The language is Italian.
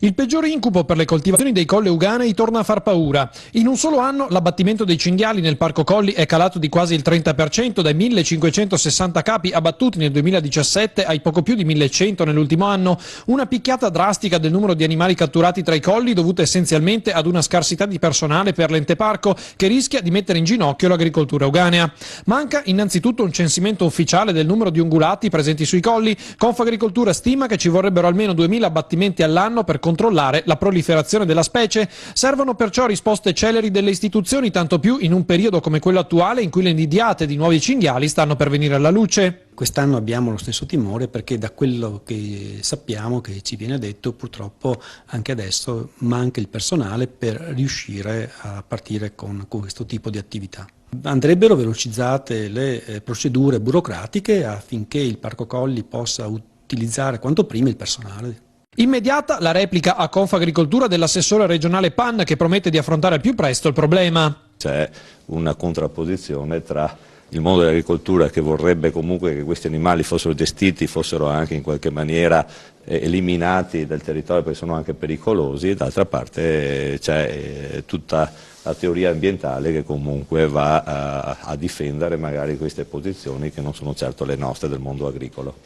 Il peggior incubo per le coltivazioni dei Colli Euganei torna a far paura. In un solo anno l'abbattimento dei cinghiali nel Parco Colli è calato di quasi il 30%, dai 1560 capi abbattuti nel 2017 ai poco più di 1100 nell'ultimo anno. Una picchiata drastica del numero di animali catturati tra i colli dovuta essenzialmente ad una scarsità di personale per l'ente parco che rischia di mettere in ginocchio l'agricoltura euganea. Manca innanzitutto un censimento ufficiale del numero di ungulati presenti sui colli. Confagricoltura stima che ci vorrebbero almeno 2000 abbattimenti all'anno per controllare la proliferazione della specie. Servono perciò risposte celeri delle istituzioni, tanto più in un periodo come quello attuale in cui le nidiate di nuovi cinghiali stanno per venire alla luce. Quest'anno abbiamo lo stesso timore perché da quello che sappiamo, che ci viene detto, purtroppo anche adesso manca il personale per riuscire a partire con questo tipo di attività. Andrebbero velocizzate le procedure burocratiche affinché il Parco Colli possa utilizzare quanto prima il personale. Immediata la replica a Confagricoltura dell'assessore regionale Pan che promette di affrontare al più presto il problema. C'è una contrapposizione tra il mondo dell'agricoltura che vorrebbe comunque che questi animali fossero gestiti, fossero anche in qualche maniera eliminati dal territorio perché sono anche pericolosi, e d'altra parte c'è tutta la teoria ambientale che comunque va a difendere magari queste posizioni che non sono certo le nostre del mondo agricolo.